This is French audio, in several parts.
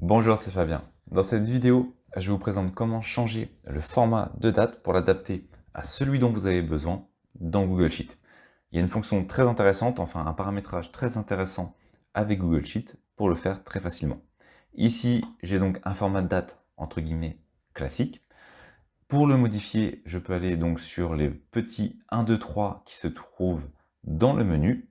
Bonjour, c'est Fabien. Dans cette vidéo, je vous présente comment changer le format de date pour l'adapter à celui dont vous avez besoin dans Google Sheet. Il y a une fonction très intéressante, enfin un paramétrage très intéressant avec Google Sheet pour le faire très facilement. Ici, j'ai donc un format de date entre guillemets classique. Pour le modifier, je peux aller donc sur les petits 1, 2, 3 qui se trouvent dans le menu.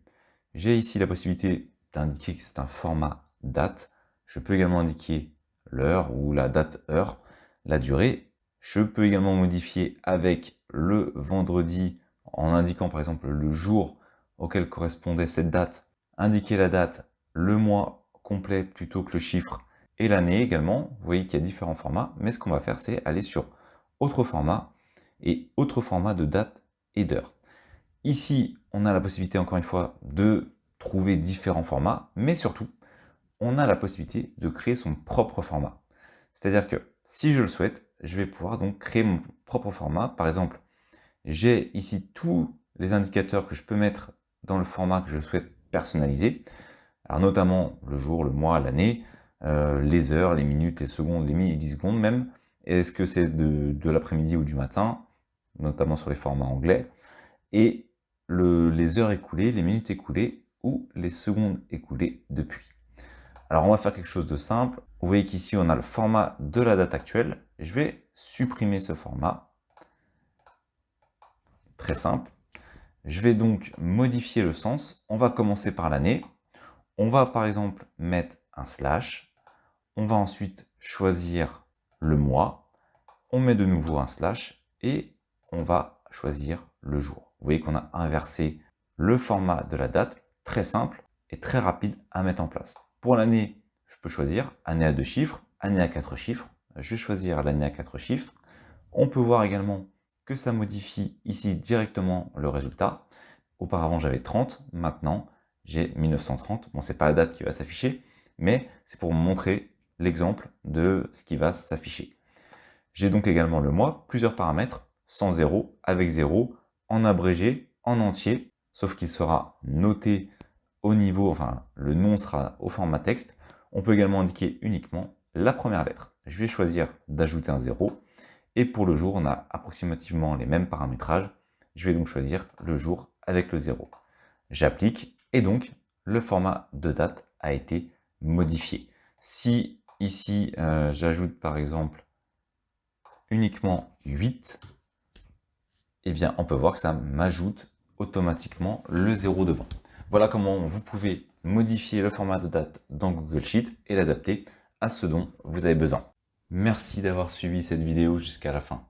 J'ai ici la possibilité d'indiquer que c'est un format date. Je peux également indiquer l'heure ou la date heure, la durée. Je peux également modifier avec le vendredi en indiquant par exemple le jour auquel correspondait cette date, indiquer la date, le mois complet plutôt que le chiffre et l'année également. Vous voyez qu'il y a différents formats, mais ce qu'on va faire, c'est aller sur autre format et autre format de date et d'heure. Ici, on a la possibilité, encore une fois, de trouver différents formats, mais surtout, on a la possibilité de créer son propre format. C'est-à-dire que si je le souhaite, je vais pouvoir donc créer mon propre format. Par exemple, j'ai ici tous les indicateurs que je peux mettre dans le format que je souhaite personnaliser. Alors notamment le jour, le mois, l'année, les heures, les minutes, les secondes, les millisecondes même. Est-ce que c'est de l'après-midi ou du matin, notamment sur les formats anglais. Et les heures écoulées, les minutes écoulées ou les secondes écoulées depuis. Alors on va faire quelque chose de simple. Vous voyez qu'ici on a le format de la date actuelle. Je vais supprimer ce format. Très simple. Je vais donc modifier le sens. On va commencer par l'année. On va par exemple mettre un slash. On va ensuite choisir le mois. On met de nouveau un slash et on va choisir le jour. Vous voyez qu'on a inversé le format de la date, très simple et très rapide à mettre en place. Pour l'année, je peux choisir année à 2 chiffres, année à 4 chiffres. Je vais choisir l'année à 4 chiffres. On peut voir également que ça modifie ici directement le résultat. Auparavant, j'avais 30, maintenant j'ai 1930. Bon, c'est pas la date qui va s'afficher, mais c'est pour vous montrer l'exemple de ce qui va s'afficher. J'ai donc également le mois, plusieurs paramètres, sans zéro, avec zéro, en abrégé, en entier, sauf qu'il sera noté au niveau, enfin le nom sera au format texte. On peut également indiquer uniquement la première lettre. Je vais choisir d'ajouter un zéro. Et pour le jour, on a approximativement les mêmes paramétrages. Je vais donc choisir le jour avec le zéro. J'applique et donc le format de date a été modifié. Si ici j'ajoute par exemple uniquement 8, eh bien on peut voir que ça m'ajoute automatiquement le 0 devant. Voilà comment vous pouvez modifier le format de date dans Google Sheet et l'adapter à ce dont vous avez besoin. Merci d'avoir suivi cette vidéo jusqu'à la fin.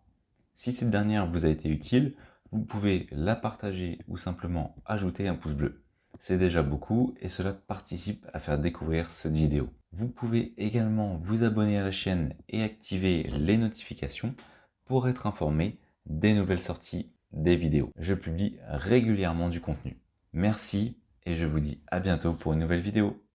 Si cette dernière vous a été utile, vous pouvez la partager ou simplement ajouter un pouce bleu. C'est déjà beaucoup et cela participe à faire découvrir cette vidéo. Vous pouvez également vous abonner à la chaîne et activer les notifications pour être informé des nouvelles sorties des vidéos. Je publie régulièrement du contenu. Merci et je vous dis à bientôt pour une nouvelle vidéo.